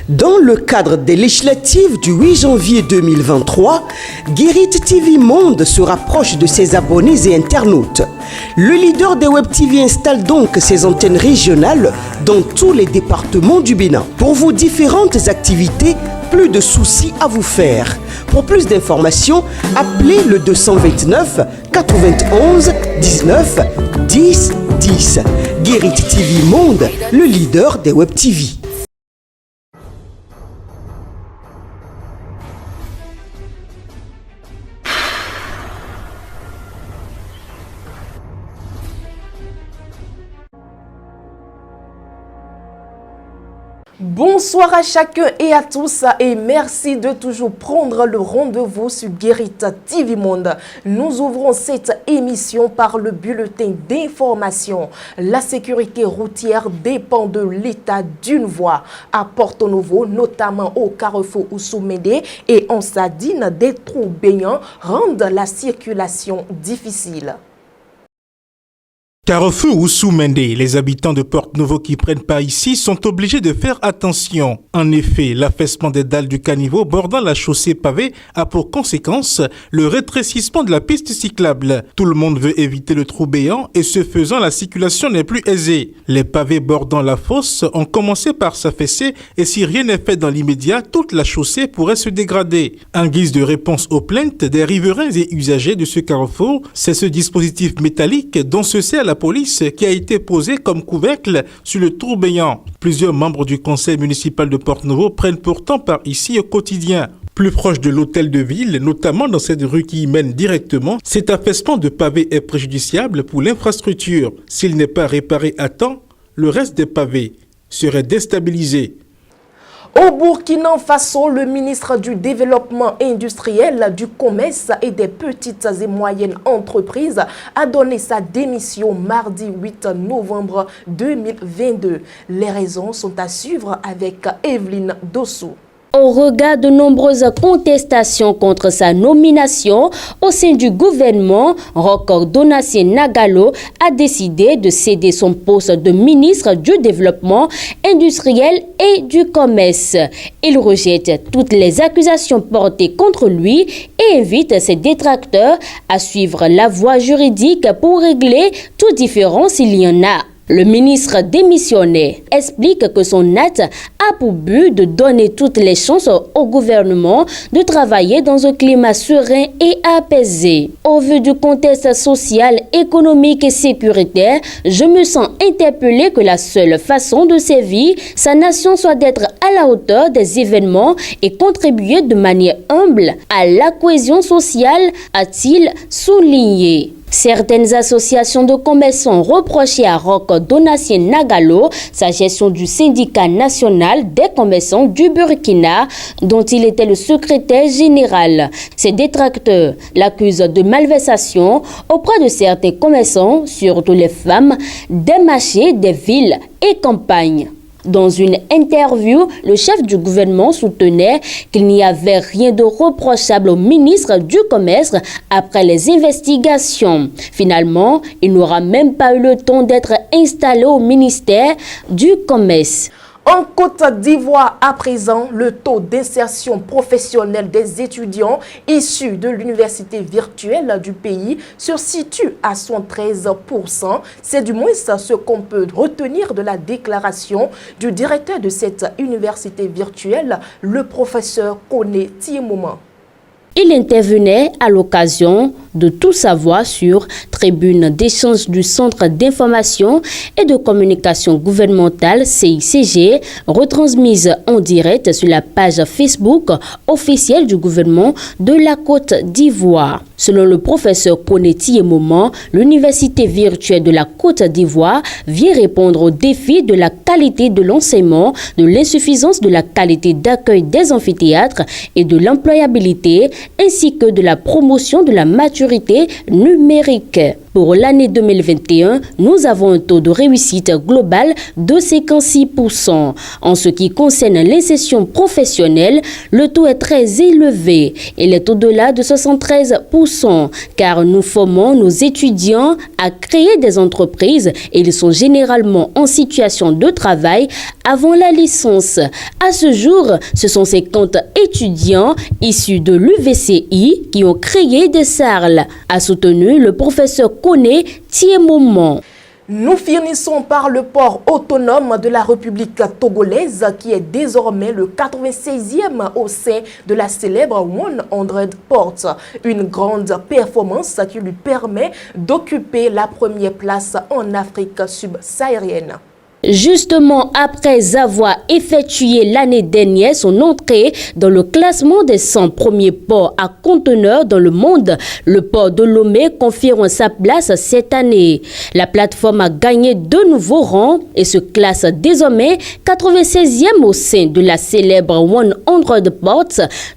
Dans le cadre des législatives du 8 janvier 2023, Guérit TV Monde se rapproche de ses abonnés et internautes. Le leader des Web TV installe donc ses antennes régionales dans tous les départements du Bénin. Pour vos différentes activités, plus de soucis à vous faire. Pour plus d'informations, appelez le 229 91 19 10 10. Guérit TV Monde, le leader des Web TV. Bonsoir à chacun et à tous et merci de toujours prendre le rendez-vous sur Guérit TV Monde. Nous ouvrons cette émission par le bulletin d'information. La sécurité routière dépend de l'état d'une voie. À Porto Novo, notamment au carrefour Oussou-Mendé et en Sardine, des trous baignants rendent la circulation difficile. Carrefour Oussou-Mendé, les habitants de Porto-Novo qui prennent par ici sont obligés de faire attention. En effet, l'affaissement des dalles du caniveau bordant la chaussée pavée a pour conséquence le rétrécissement de la piste cyclable. Tout le monde veut éviter le trou béant et ce faisant, la circulation n'est plus aisée. Les pavés bordant la fosse ont commencé par s'affaisser et si rien n'est fait dans l'immédiat, toute la chaussée pourrait se dégrader. En guise de réponse aux plaintes des riverains et usagers de ce carrefour, c'est ce dispositif métallique dont se sert la police qui a été posé comme couvercle sur le trou béant. Plusieurs membres du conseil municipal de Porto-Novo prennent pourtant part ici au quotidien. Plus proche de l'hôtel de ville, notamment dans cette rue qui y mène directement, cet affaissement de pavés est préjudiciable pour l'infrastructure. S'il n'est pas réparé à temps, le reste des pavés serait déstabilisé. Au Burkina Faso, le ministre du Développement industriel, du Commerce et des petites et moyennes entreprises a donné sa démission mardi 8 novembre 2022. Les raisons sont à suivre avec Evelyne Dossou. Au regard de nombreuses contestations contre sa nomination au sein du gouvernement, Roch Donatien Nagalo a décidé de céder son poste de ministre du Développement industriel et du Commerce. Il rejette toutes les accusations portées contre lui et invite ses détracteurs à suivre la voie juridique pour régler toute différence s'il y en a. Le ministre démissionnaire explique que son acte a pour but de donner toutes les chances au gouvernement de travailler dans un climat serein et apaisé. Au vu du contexte social, économique et sécuritaire, je me sens interpellé que la seule façon de servir sa nation soit d'être à la hauteur des événements et contribuer de manière humble à la cohésion sociale, a-t-il souligné. Certaines associations de commerçants reprochaient à Roch Donatien Nagalo sa gestion du syndicat national des commerçants du Burkina, dont il était le secrétaire général. Ses détracteurs l'accusent de malversation auprès de certains commerçants, surtout les femmes, des marchés, des villes et campagnes. Dans une interview, le chef du gouvernement soutenait qu'il n'y avait rien de reprochable au ministre du Commerce après les investigations. Finalement, il n'aura même pas eu le temps d'être installé au ministère du Commerce. En Côte d'Ivoire, à présent, le taux d'insertion professionnelle des étudiants issus de l'université virtuelle du pays se situe à 113%. C'est du moins ce qu'on peut retenir de la déclaration du directeur de cette université virtuelle, le professeur Koné Tiemouman. Il intervenait à l'occasion de Tout savoir sur tribune d'échange du Centre d'information et de communication gouvernementale CICG, retransmise en direct sur la page Facebook officielle du gouvernement de la Côte d'Ivoire. Selon le professeur Koné Tiemouman, l'université virtuelle de la Côte d'Ivoire vient répondre aux défis de la qualité de l'enseignement, de l'insuffisance de la qualité d'accueil des amphithéâtres et de l'employabilité, ainsi que de la promotion de la maturité numérique. Pour l'année 2021, nous avons un taux de réussite global de 56%. En ce qui concerne l'insertion professionnelle, le taux est très élevé. Il est au-delà de 73%, car nous formons nos étudiants à créer des entreprises et ils sont généralement en situation de travail avant la licence. À ce jour, ce sont 50 étudiants issus de l'UVCI qui ont créé des SARL, a soutenu le professeur Koné Thiemomon. Nous finissons par le port autonome de la République togolaise qui est désormais le 96e au sein de la célèbre 100 Ports. Une grande performance qui lui permet d'occuper la première place en Afrique subsaharienne. Justement, après avoir effectué l'année dernière son entrée dans le classement des 100 premiers ports à conteneurs dans le monde, le port de Lomé confirme sa place cette année. La plateforme a gagné de nouveaux rangs et se classe désormais 96e au sein de la célèbre 100 Ports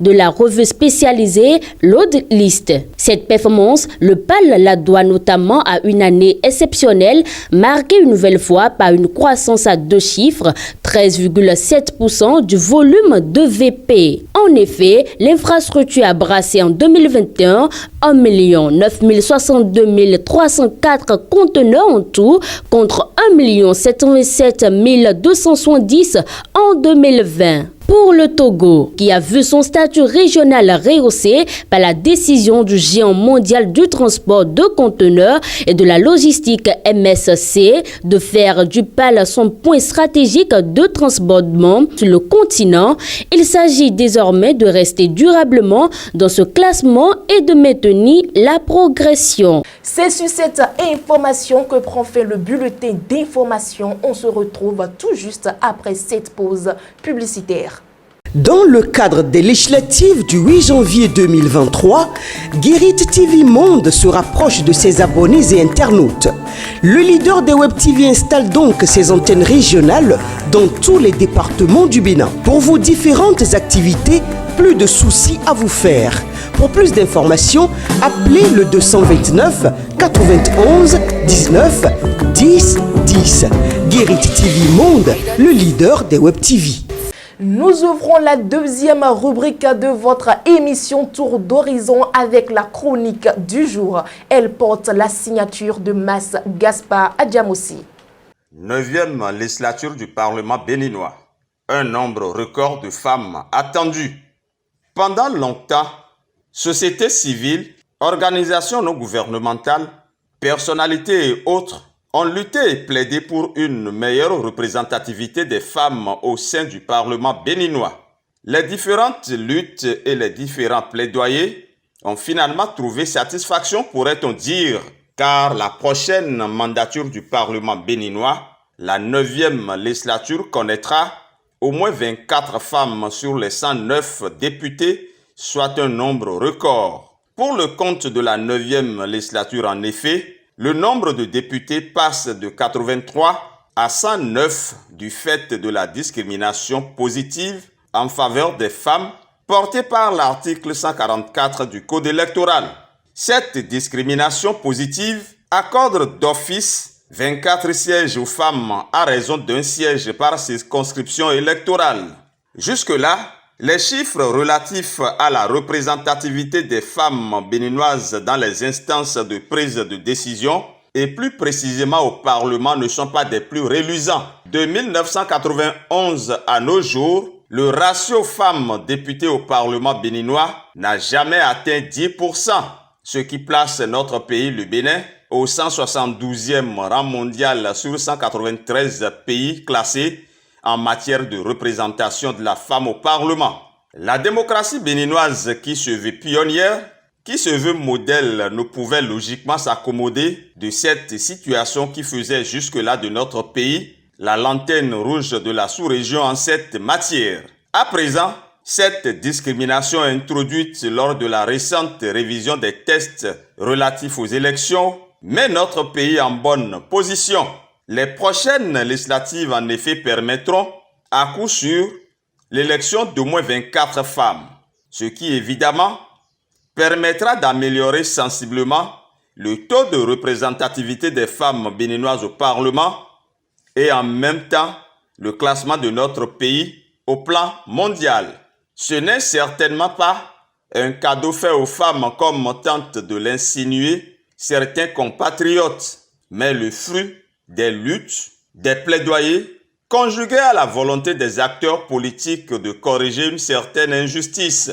de la revue spécialisée Load List. Cette performance, le PAL la doit notamment à une année exceptionnelle marquée une nouvelle fois par une croissance à deux chiffres, 13,7% du volume de VP. En effet, l'infrastructure a brassé en 2021 1 962 304 conteneurs en tout contre 1 727 270 en 2020. Pour le Togo, qui a vu son statut régional rehaussé par la décision du géant mondial du transport de conteneurs et de la logistique MSC de faire du PAL son point stratégique de transbordement sur le continent, il s'agit désormais de rester durablement dans ce classement et de maintenir la progression. C'est sur cette information que prend fin le bulletin d'information. On se retrouve tout juste après cette pause publicitaire. Dans le cadre des législatives du 8 janvier 2023, Guérit TV Monde se rapproche de ses abonnés et internautes. Le leader des Web TV installe donc ses antennes régionales dans tous les départements du Bénin. Pour vos différentes activités, plus de soucis à vous faire. Pour plus d'informations, appelez le 229 91 19 10 10. Guérit TV Monde, le leader des Web TV. Nous ouvrons la deuxième rubrique de votre émission Tour d'Horizon avec la chronique du jour. Elle porte la signature de Mas Gaspard Adjamossi. 9e législature du Parlement béninois. Un nombre record de femmes attendu. Pendant longtemps, société civile, organisations non gouvernementales, personnalités et autres ont lutté et plaidé pour une meilleure représentativité des femmes au sein du Parlement béninois. Les différentes luttes et les différents plaidoyers ont finalement trouvé satisfaction, pourrait-on dire, car la prochaine mandature du Parlement béninois, la 9e législature, connaîtra au moins 24 femmes sur les 109 députés, soit un nombre record. Pour le compte de la 9e législature, en effet, le nombre de députés passe de 83 à 109 du fait de la discrimination positive en faveur des femmes portée par l'article 144 du Code électoral. Cette discrimination positive accorde d'office 24 sièges aux femmes à raison d'un siège par circonscription électorale. Jusque-là, les chiffres relatifs à la représentativité des femmes béninoises dans les instances de prise de décision et plus précisément au Parlement ne sont pas des plus reluisants. De 1991 à nos jours, le ratio femmes députées au Parlement béninois n'a jamais atteint 10%, ce qui place notre pays, le Bénin, au 172e rang mondial sur 193 pays classés en matière de représentation de la femme au Parlement. La démocratie béninoise qui se veut pionnière, qui se veut modèle, ne pouvait logiquement s'accommoder de cette situation qui faisait jusque-là de notre pays la lanterne rouge de la sous-région en cette matière. À présent, cette discrimination introduite lors de la récente révision des tests relatifs aux élections met notre pays en bonne position. Les prochaines législatives, en effet, permettront, à coup sûr, l'élection d'au moins 24 femmes, ce qui, évidemment, permettra d'améliorer sensiblement le taux de représentativité des femmes béninoises au Parlement et en même temps le classement de notre pays au plan mondial. Ce n'est certainement pas un cadeau fait aux femmes comme tentent de l'insinuer certains compatriotes, mais le fruit des luttes, des plaidoyers, conjugués à la volonté des acteurs politiques de corriger une certaine injustice.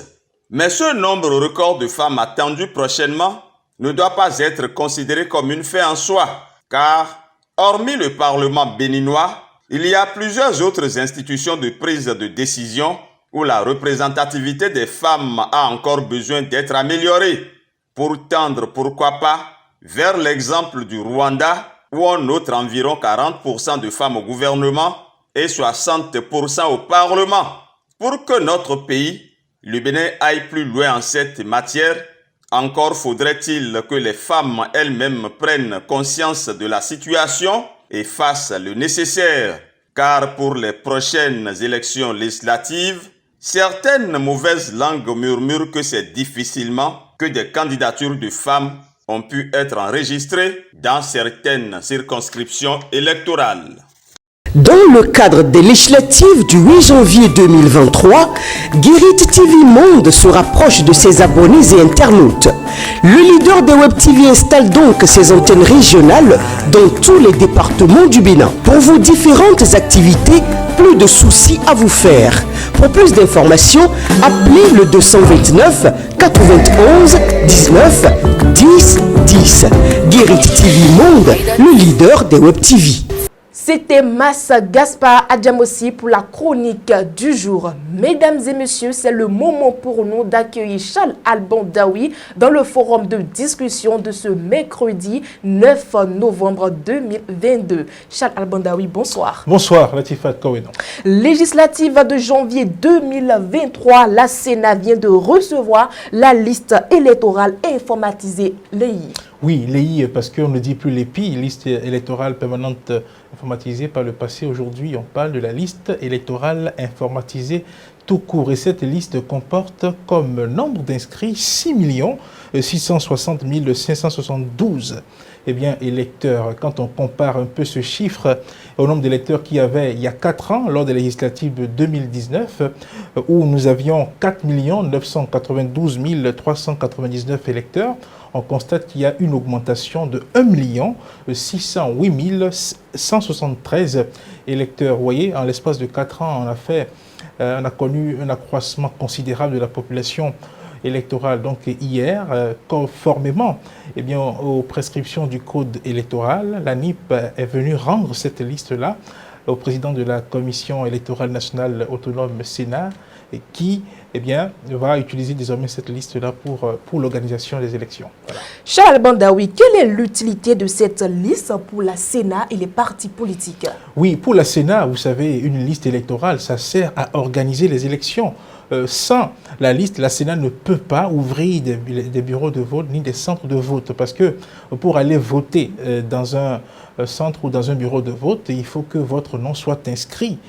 Mais ce nombre record de femmes attendues prochainement ne doit pas être considéré comme une fin en soi, car hormis le Parlement béninois, il y a plusieurs autres institutions de prise de décision où la représentativité des femmes a encore besoin d'être améliorée pour tendre, pourquoi pas, vers l'exemple du Rwanda où on note environ 40% de femmes au gouvernement et 60% au Parlement. Pour que notre pays, le Bénin, aille plus loin en cette matière, encore faudrait-il que les femmes elles-mêmes prennent conscience de la situation et fassent le nécessaire. Car pour les prochaines élections législatives, certaines mauvaises langues murmurent que c'est difficilement que des candidatures de femmes ont pu être enregistrées dans certaines circonscriptions électorales. Dans le cadre des législatives du 8 janvier 2023, Guérit TV Monde se rapproche de ses abonnés et internautes. Le leader des Web TV installe donc ses antennes régionales dans tous les départements du Bénin. Pour vos différentes activités, plus de soucis à vous faire. Pour plus d'informations, appelez le 229 91 19 10 10. Guérit TV Monde, le leader des Web TV. C'était Massa Gaspard Adjamossi pour la chronique du jour. Mesdames et messieurs, c'est le moment pour nous d'accueillir Charles Alban Daoui dans le forum de discussion de ce mercredi 9 novembre 2022. Charles Alban Daoui, bonsoir. Bonsoir, Latifat Koweno. Législative de janvier 2023, la Sénat vient de recevoir la liste électorale informatisée, l'EI. Oui, l'EI, parce qu'on ne dit plus l'EPI, liste électorale permanente informatisée par le passé. Aujourd'hui, on parle de la liste électorale informatisée tout court. Et cette liste comporte comme nombre d'inscrits 6 660 572 électeurs. Quand on compare un peu ce chiffre au nombre d'électeurs qu'il y avait il y a 4 ans, lors des législatives de 2019, où nous avions 4 992 399 électeurs, on constate qu'il y a une augmentation de 1 608 173 électeurs. Vous voyez, en l'espace de 4 ans, on a connu un accroissement considérable de la population électorale. Donc hier, conformément aux prescriptions du code électoral, la NIP est venue rendre cette liste-là au président de la Commission électorale nationale autonome Sénat, qui va utiliser désormais cette liste-là pour l'organisation des élections. Voilà. Charles Bandaoui, quelle est l'utilité de cette liste pour la Sénat et les partis politiques? Oui, pour la Sénat, vous savez, une liste électorale, ça sert à organiser les élections. Sans la liste, la Sénat ne peut pas ouvrir des bureaux de vote ni des centres de vote, parce que pour aller voter dans un centre ou dans un bureau de vote, il faut que votre nom soit inscrit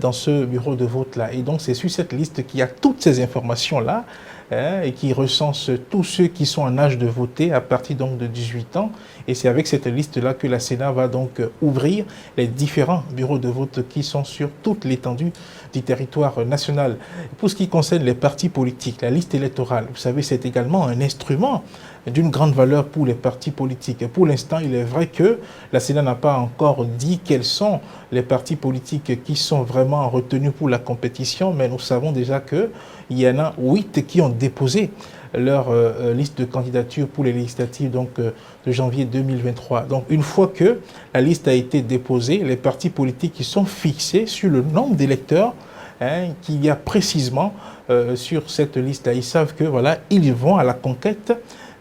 dans ce bureau de vote-là. Et donc, c'est sur cette liste qu'il y a toutes ces informations-là et qui recense tous ceux qui sont en âge de voter à partir donc de 18 ans. Et c'est avec cette liste-là que la Sénat va donc ouvrir les différents bureaux de vote qui sont sur toute l'étendue du territoire national. Pour ce qui concerne les partis politiques, la liste électorale, vous savez, c'est également un instrument d'une grande valeur pour les partis politiques. Pour l'instant, il est vrai que la Sénat n'a pas encore dit quels sont les partis politiques qui sont vraiment retenus pour la compétition, mais nous savons déjà qu'il y en a 8 qui ont déposé leur liste de candidature pour les législatives de janvier 2023. Donc, une fois que la liste a été déposée, les partis politiques qui sont fixés sur le nombre d'électeurs qu'il y a précisément sur cette liste-là, ils savent que voilà, ils vont à la conquête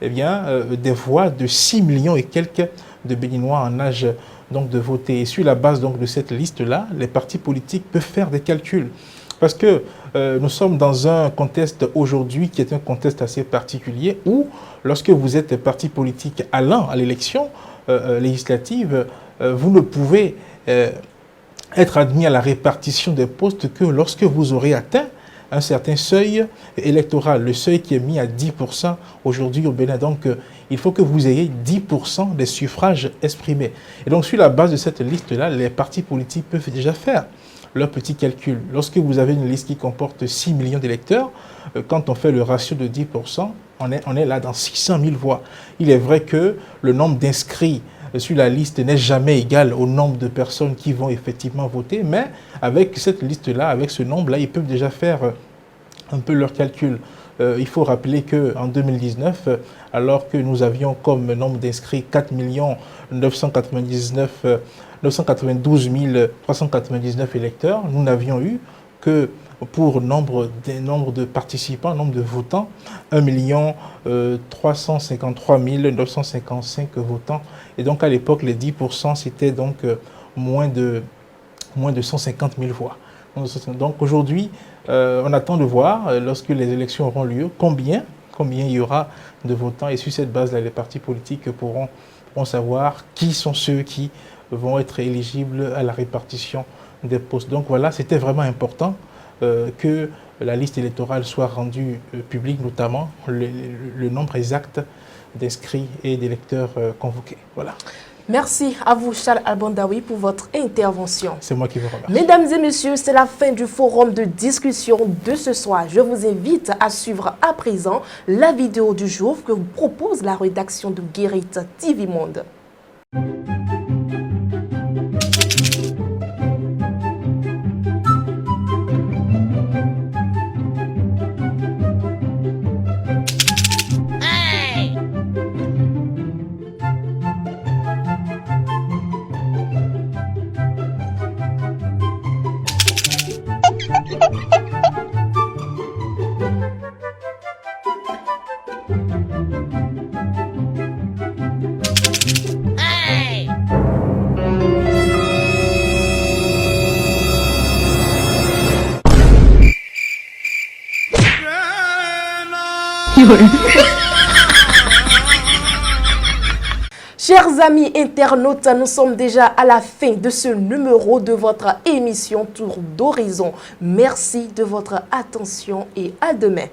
des voix de 6 millions et quelques de Béninois en âge donc de voter. Et sur la base donc de cette liste-là, les partis politiques peuvent faire des calculs. Parce que nous sommes dans un contexte aujourd'hui qui est un contexte assez particulier où, lorsque vous êtes parti politique allant à l'élection législative, vous ne pouvez être admis à la répartition des postes que lorsque vous aurez atteint un certain seuil électoral, le seuil qui est mis à 10% aujourd'hui au Bénin. Donc, il faut que vous ayez 10% des suffrages exprimés. Et donc, sur la base de cette liste-là, les partis politiques peuvent déjà faire leur petit calcul. Lorsque vous avez une liste qui comporte 6 millions d'électeurs, quand on fait le ratio de 10%, on est là dans 600 000 voix. Il est vrai que le nombre d'inscrits sur la liste n'est jamais égal au nombre de personnes qui vont effectivement voter, mais avec cette liste-là, avec ce nombre-là, ils peuvent déjà faire un peu leur calcul. Il faut rappeler qu'en 2019, alors que nous avions comme nombre d'inscrits 4 992 399 électeurs, nous n'avions eu que pour nombre de participants, nombre de votants, 1 353 955 votants. Et donc à l'époque, les 10%, c'était donc moins de 150 000 voix. Donc aujourd'hui, on attend de voir, lorsque les élections auront lieu, combien il y aura de votants. Et sur cette base-là, les partis politiques pourront savoir qui sont ceux qui vont être éligibles à la répartition des postes. Donc voilà, c'était vraiment important que la liste électorale soit rendue publique, notamment le nombre exact d'inscrits et d'électeurs convoqués. Voilà. Merci à vous, Charles Albandaoui, pour votre intervention. C'est moi qui vous remercie. Mesdames et messieurs, c'est la fin du forum de discussion de ce soir. Je vous invite à suivre à présent la vidéo du jour que vous propose la rédaction de Guérit TV Monde. Chers amis internautes, nous sommes déjà à la fin de ce numéro de votre émission Tour d'Horizon. Merci de votre attention et à demain.